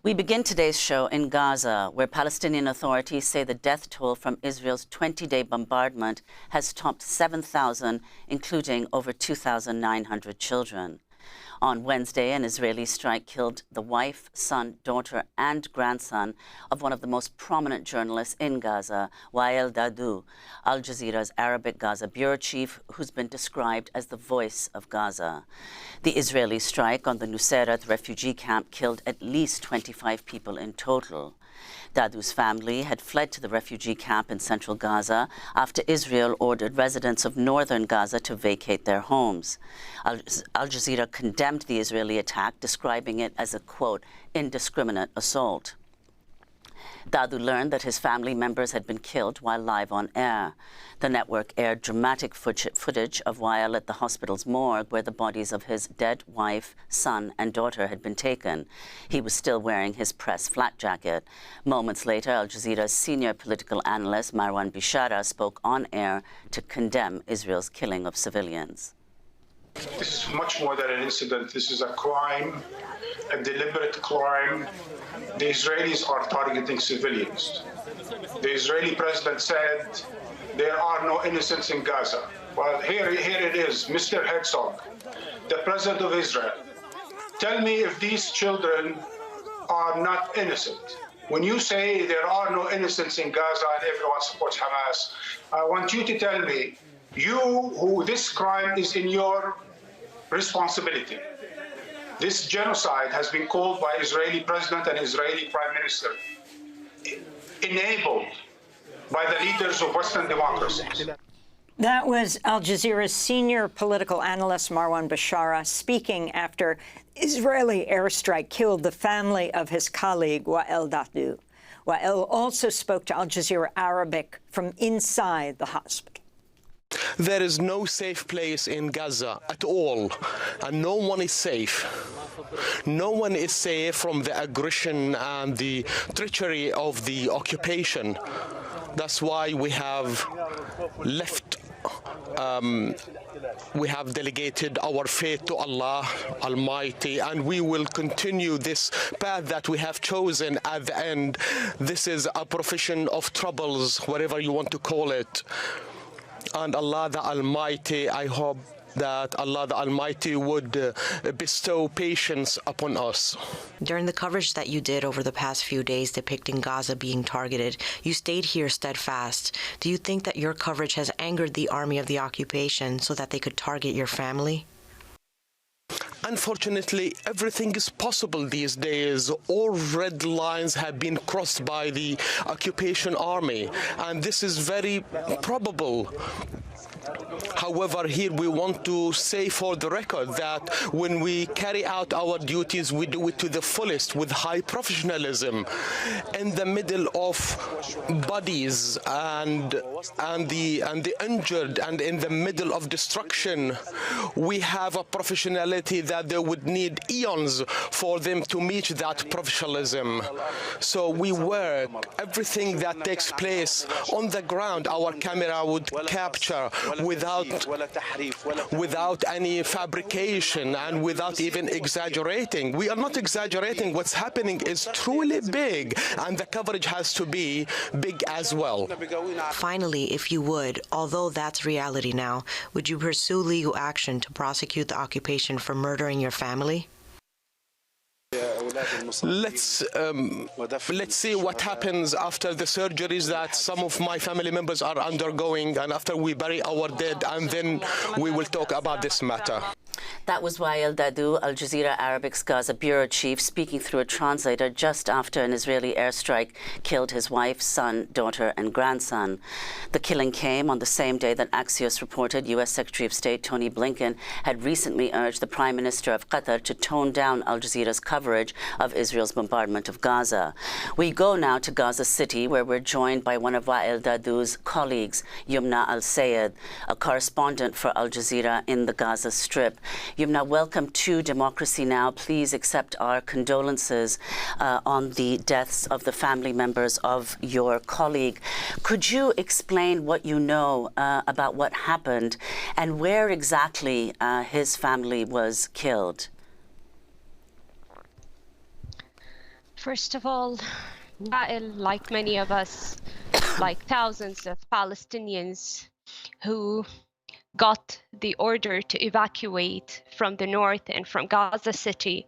We begin today's show in Gaza, where Palestinian authorities say the death toll from Israel's 20-day bombardment has topped 7,000, including over 2,900 children. On Wednesday, an Israeli strike killed the wife, son, daughter and grandson of one of the most prominent journalists in Gaza, Wael Dahdouh, Al Jazeera's Arabic Gaza bureau chief, who's been described as the voice of Gaza. The Israeli strike on the Nuseirat refugee camp killed at least 25 people in total. Dahdouh's family had fled to the refugee camp in central Gaza after Israel ordered residents of northern Gaza to vacate their homes. Al Jazeera condemned the Israeli attack, describing it as a, quote, indiscriminate assault. Dahdouh learned that his family members had been killed while live on air. The network aired dramatic footage of Wael at the hospital's morgue, where the bodies of his dead wife, son and daughter had been taken. He was still wearing his press flat jacket. Moments later, Al Jazeera's senior political analyst, Marwan Bishara, spoke on air to condemn Israel's killing of civilians. This is much more than an incident. This is a crime, a deliberate crime. The Israelis are targeting civilians. The Israeli president said there are no innocents in Gaza. Well, here it is, Mr. Herzog, the president of Israel. Tell me if these children are not innocent. When you say there are no innocents in Gaza and everyone supports Hamas, I want you to tell me, who this crime is in your responsibility. This genocide has been called by Israeli president and Israeli prime minister, enabled by the leaders of Western democracies. That was Al Jazeera's senior political analyst, Marwan Bishara, speaking after Israeli airstrike killed the family of his colleague, Wael Dahdouh. Wael also spoke to Al Jazeera Arabic from inside the hospital. There is no safe place in Gaza at all, and no one is safe. No one is safe from the aggression and the treachery of the occupation. That's why we have left, we have delegated our faith to Allah Almighty, and we will continue this path that we have chosen at the end. This is a profession of troubles, whatever you want to call it. And Allah the Almighty, I hope that Allah the Almighty would bestow patience upon us. During the coverage that you did over the past few days depicting Gaza being targeted, you stayed here steadfast. Do you think that your coverage has angered the army of the occupation so that they could target your family? Unfortunately, everything is possible these days. All red lines have been crossed by the occupation army, and this is very probable. However, here we want to say for the record that when we carry out our duties, we do it to the fullest with high professionalism. In the middle of bodies and the injured, and in the middle of destruction, we have a professionality that they would need eons for them to meet that professionalism. So we work, everything that takes place on the ground, our camera would capture without any fabrication and without even exaggerating. We are not exaggerating. What's happening is truly big, and the coverage has to be big as well. Finally, if you would, although that's reality now, would you pursue legal action to prosecute the occupation for murdering your family? Let's see what happens after the surgeries that some of my family members are undergoing, and after we bury our dead, and then we will talk about this matter. That was Wael Dahdouh, Al Jazeera Arabic's Gaza bureau chief, speaking through a translator just after an Israeli airstrike killed his wife, son, daughter and grandson. The killing came on the same day that Axios reported U.S. Secretary of State Tony Blinken had recently urged the Prime Minister of Qatar to tone down Al Jazeera's coverage of Israel's bombardment of Gaza. We go now to Gaza City, where we're joined by one of Wael Dahdouh's colleagues, Yumna Al-Sayed, a correspondent for Al Jazeera in the Gaza Strip. Yumna, welcome to Democracy Now! Please accept our condolences on the deaths of the family members of your colleague. Could you explain what you know about what happened and where exactly his family was killed? First of all, Wael, like many of us, like thousands of Palestinians who got the order to evacuate from the north and from Gaza City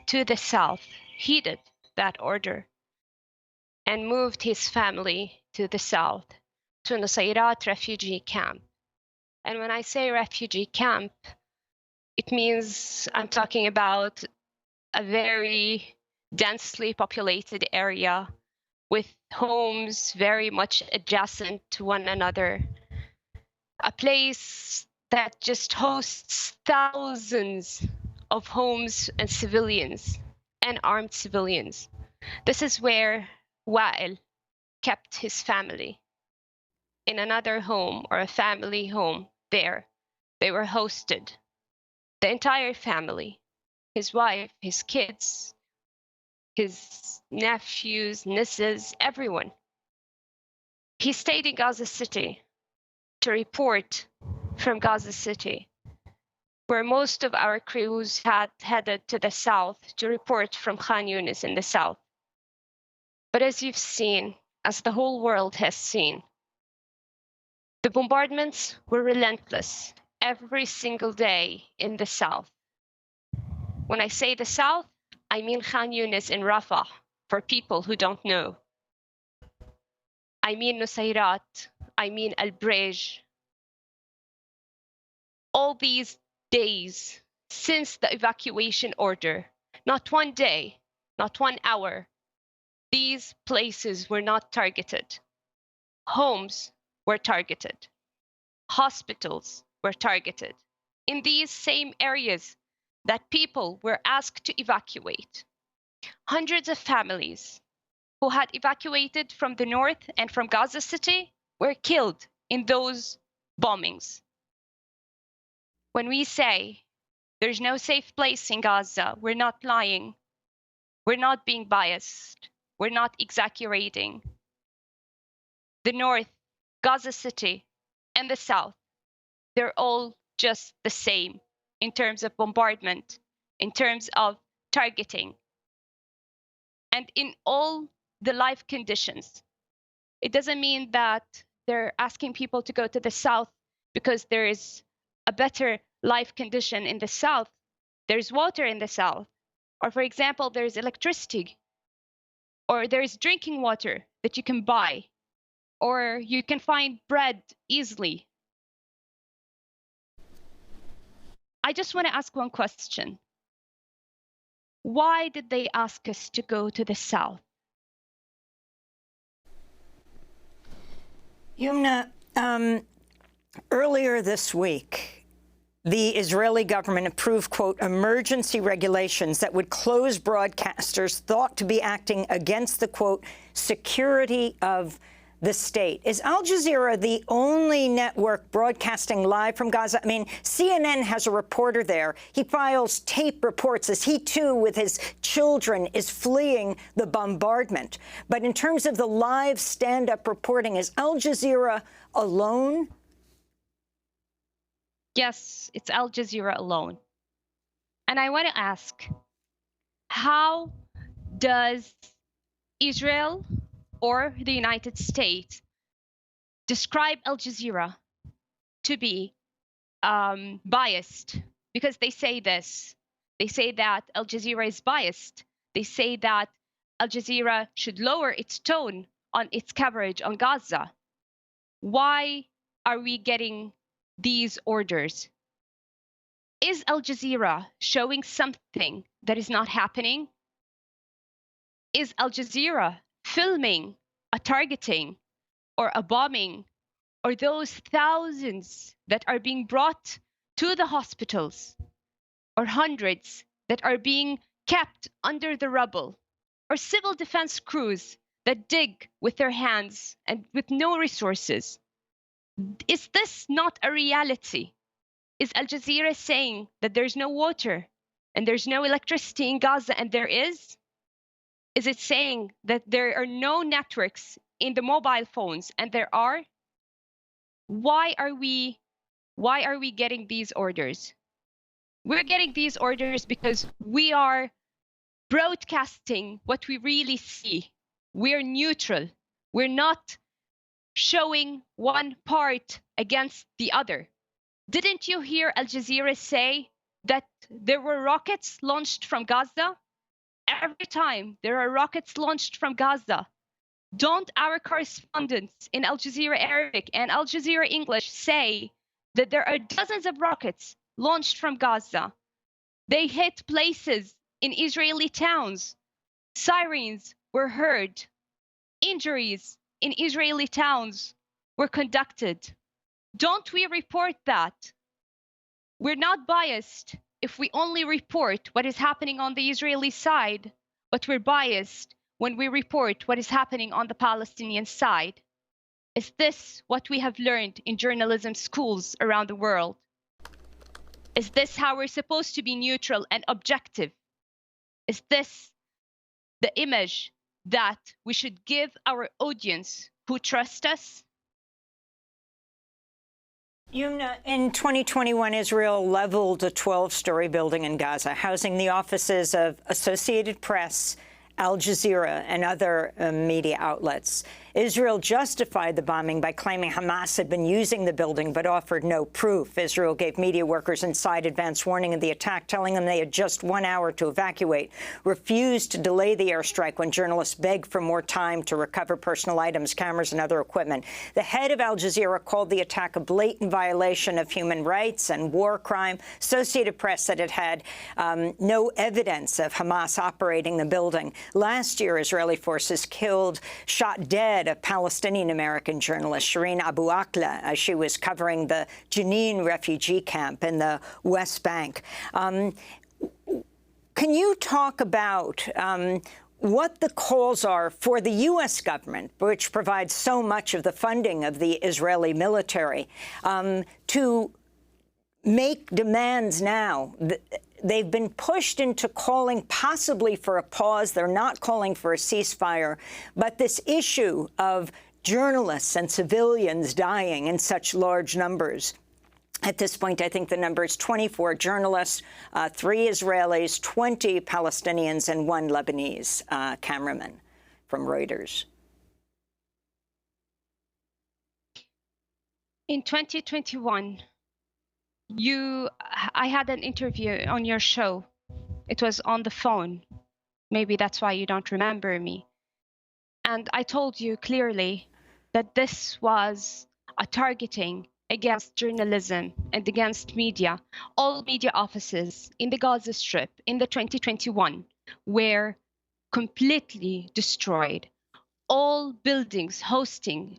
to the south, heeded that order and moved his family to the south, to Nusayrat refugee camp. And when I say refugee camp, it means I'm talking about a very densely populated area with homes very much adjacent to one another. A place that just hosts thousands of homes and civilians and armed civilians. This is where Wael kept his family. In another home or a family home there, they were hosted. The entire family, his wife, his kids, his nephews, nieces, everyone. He stayed in Gaza City to report from Gaza City, where most of our crews had headed to the south to report from Khan Yunis in the south. But as you've seen, as the whole world has seen, the bombardments were relentless every single day in the south. When I say the south, I mean Khan Yunis in Rafah, for people who don't know. I mean Nusayrat, I mean Al Brej. All these days since the evacuation order, not one day, not 1 hour, these places were not targeted. Homes were targeted. Hospitals were targeted in these same areas that people were asked to evacuate. Hundreds of families who had evacuated from the north and from Gaza City were killed in those bombings. When we say there's no safe place in Gaza, we're not lying. We're not being biased. We're not exaggerating. The north, Gaza City, and the south, they're all just the same in terms of bombardment, in terms of targeting, and in all the life conditions. It doesn't mean that they're asking people to go to the south because there is a better life condition in the south. There's water in the south, or for example, there's electricity, or there's drinking water that you can buy, or you can find bread easily. I just want to ask one question. Why did they ask us to go to the south? Yumna, earlier this week, the Israeli government approved, quote, emergency regulations that would close broadcasters thought to be acting against the, quote, security of the state. Is Al Jazeera the only network broadcasting live from Gaza? I mean, CNN has a reporter there. He files tape reports as he, too, with his children, is fleeing the bombardment. But in terms of the live stand-up reporting, is Al Jazeera alone? Yes, it's Al Jazeera alone. And I want to ask, how does Israel or the United States describe Al Jazeera to be biased? Because they say this. They say that Al Jazeera is biased. They say that Al Jazeera should lower its tone on its coverage on Gaza. Why are we getting these orders? Is Al Jazeera showing something that is not happening? Is Al Jazeera filming a targeting or a bombing or those thousands that are being brought to the hospitals, or hundreds that are being kept under the rubble, or civil defense crews that dig with their hands and with no resources? Is this not a reality? Is Al Jazeera saying that there's no water and there's no electricity in Gaza, and there is? Is it saying that there are no networks in the mobile phones, and there are? Why are we getting these orders? We're getting these orders because we are broadcasting what we really see. We're neutral. We're not showing one part against the other. Didn't you hear Al Jazeera say that there were rockets launched from Gaza? Every time there are rockets launched from Gaza, don't our correspondents in Al Jazeera Arabic and Al Jazeera English say that there are dozens of rockets launched from Gaza? They hit places in Israeli towns. Sirens were heard. Injuries in Israeli towns were conducted. Don't we report that? We're not biased if we only report what is happening on the Israeli side, but we're biased when we report what is happening on the Palestinian side. Is this what we have learned in journalism schools around the world? Is this how we're supposed to be neutral and objective? Is this the image that we should give our audience who trust us? Yumna, in 2021, Israel leveled a 12-story building in Gaza, housing the offices of Associated Press, Al Jazeera, and other media outlets. Israel justified the bombing by claiming Hamas had been using the building but offered no proof. Israel gave media workers inside advance warning of the attack, telling them they had just 1 hour to evacuate, refused to delay the airstrike when journalists begged for more time to recover personal items, cameras, and other equipment. The head of Al Jazeera called the attack a blatant violation of human rights and war crime. Associated Press said it had no evidence of Hamas operating the building. Last year, Israeli forces shot dead a Palestinian-American journalist, Shireen Abu Akleh, as she was covering the Jenin refugee camp in the West Bank. Can you talk about what the calls are for the U.S. government, which provides so much of the funding of the Israeli military, to make demands now? They've been pushed into calling possibly for a pause. They're not calling for a ceasefire. But this issue of journalists and civilians dying in such large numbers, at this point, I think the number is 24 journalists, 3 Israelis, 20 Palestinians, and 1 Lebanese cameraman from Reuters. In 2021, I had an interview on your show. It was on the phone. Maybe that's why you don't remember me. And I told you clearly that this was a targeting against journalism and against media. All media offices in the Gaza Strip in the 2021 were completely destroyed. All buildings hosting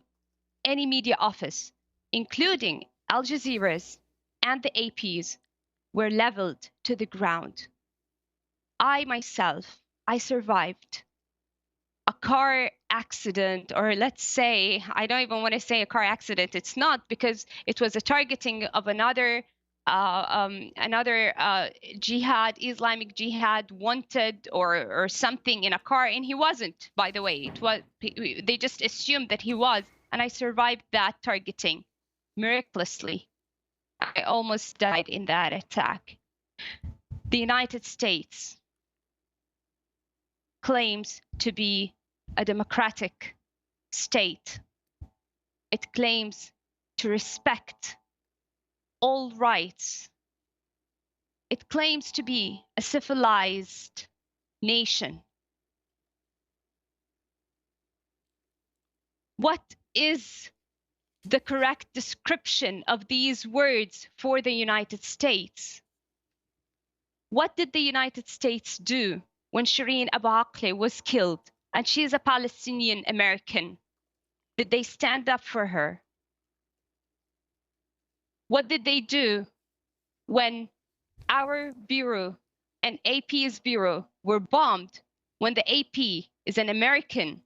any media office, including Al Jazeera's and the APs, were leveled to the ground. I myself, I survived a car accident, or let's say, I don't even want to say a car accident. It's not, because it was a targeting of another jihad, Islamic jihad wanted or something in a car, and he wasn't, by the way. They just assumed that he was, and I survived that targeting miraculously. I almost died in that attack. The United States claims to be a democratic state. It claims to respect all rights. It claims to be a civilized nation. What is the correct description of these words for the United States? What did the United States do when Shireen Abu Akleh was killed and she is a Palestinian American? Did they stand up for her? What did they do when our bureau and AP's bureau were bombed, when the AP is an American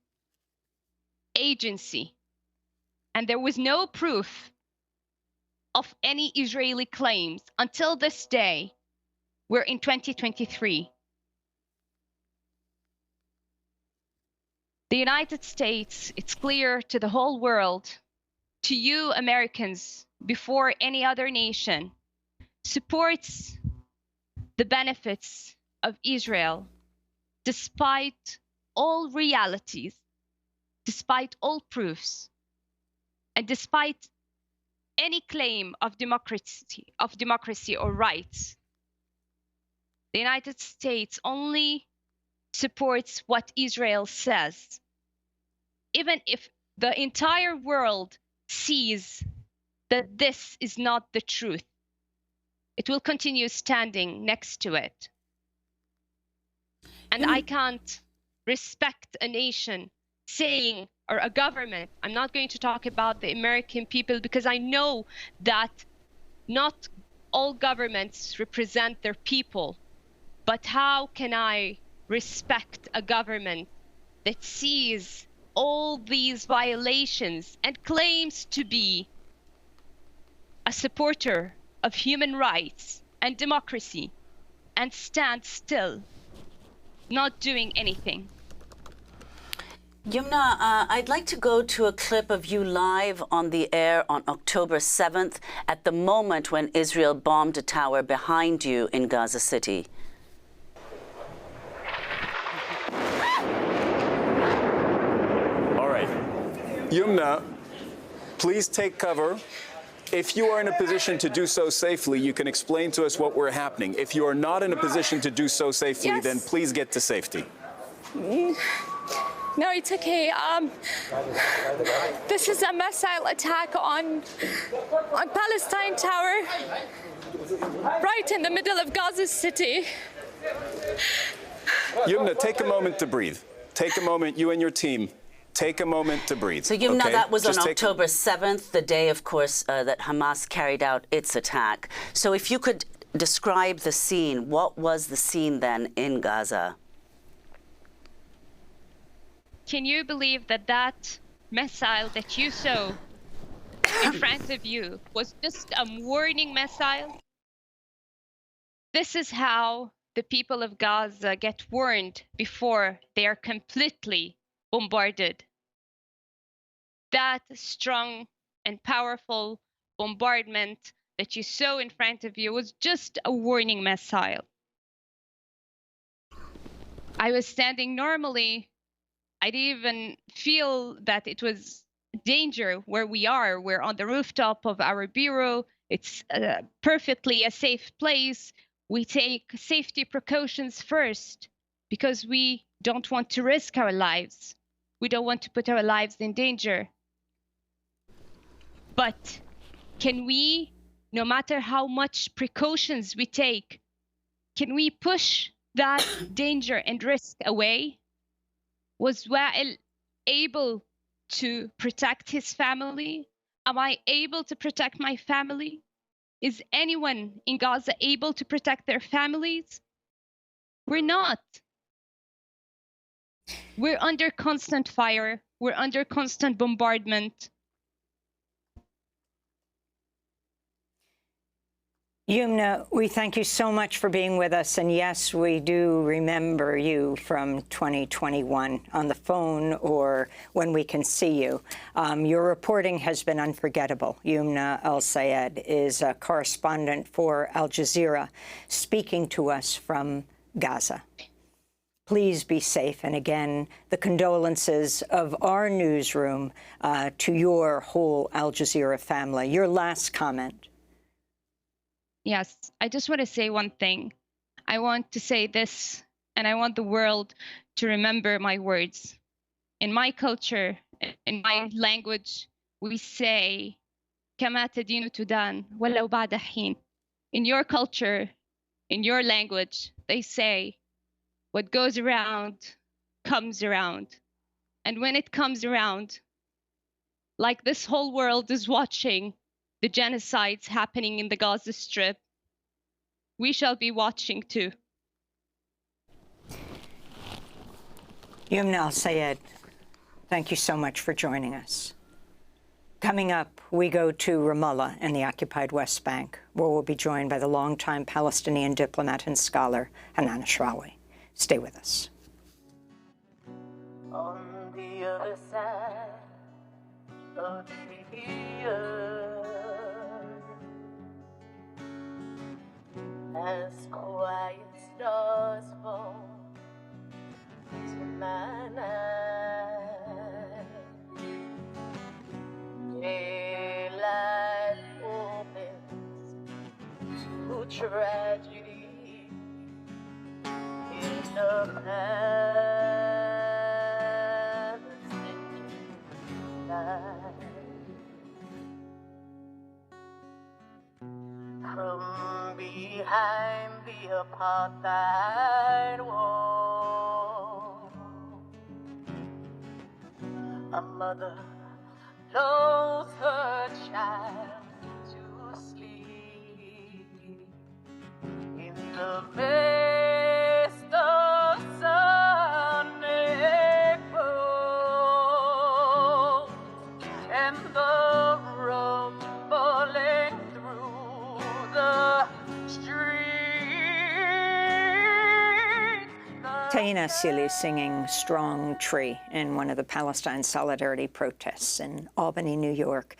agency? And there was no proof of any Israeli claims until this day. We're in 2023. The United States, it's clear to the whole world, to you Americans, before any other nation, supports the benefits of Israel, despite all realities, despite all proofs, and despite any claim of democracy or rights, the United States only supports what Israel says. Even if the entire world sees that this is not the truth, it will continue standing next to it. And I can't respect a nation saying, or a government, I'm not going to talk about the American people because I know that not all governments represent their people. But how can I respect a government that sees all these violations and claims to be a supporter of human rights and democracy and stands still, not doing anything? Yumna, I'd like to go to a clip of you live on the air on October 7th at the moment when Israel bombed a tower behind you in Gaza City. All right. Yumna, please take cover. If you are in a position to do so safely, you can explain to us what we're happening. If you are not in a position to do so safely, Yes. then please get to safety. No, it's okay. This is a missile attack on Palestine Tower, right in the middle of Gaza City. Yumna, take a moment to breathe. Take a moment, you and your team. Take a moment to breathe. So Yumna, okay? that was Just on take- October 7th, the day, of course, that Hamas carried out its attack. So if you could describe the scene, what was the scene then in Gaza? Can you believe that that missile that you saw in front of you was just a warning missile? This is how the people of Gaza get warned before they are completely bombarded. That strong and powerful bombardment that you saw in front of you was just a warning missile. I was standing normally. I didn't even feel that it was danger where we are. We're on the rooftop of our bureau. It's perfectly a safe place. We take safety precautions first because we don't want to risk our lives. We don't want to put our lives in danger. But can we, no matter how much precautions we take, can we push that danger and risk away? Was Wael able to protect his family? Am I able to protect my family? Is anyone in Gaza able to protect their families? We're not. We're under constant fire. We're under constant bombardment. Yumna, we thank you so much for being with us. And yes, we do remember you from 2021 on the phone or when we can see you. Your reporting has been unforgettable. Yumna Al-Sayed is a correspondent for Al Jazeera speaking to us from Gaza. Please be safe. And again, the condolences of our newsroom to your whole Al Jazeera family. Your last comment. Yes, I just want to say one thing. I want to say this, and I want the world to remember my words. In my culture, in my language, we say, كما تدين تدان ولو بعد حين. In your culture, in your language, they say, what goes around comes around. And when it comes around, like this whole world is watching the genocides happening in the Gaza Strip, we shall be watching too. Yumna Al-Sayed, thank you so much for joining us. Coming up, we go to Ramallah in the occupied West Bank, where we'll be joined by the longtime Palestinian diplomat and scholar, Hanan Ashrawi. Stay with us. On the other side of the earth, as quiet stars fall tragedy in the Palestinian night. From behind the apartheid wall, a mother lulls her child to sleep in the midst of Sunday folds and the rumbling through the streets. Taina Sili singing Strong Tree in one of the Palestine Solidarity protests in Albany, New York.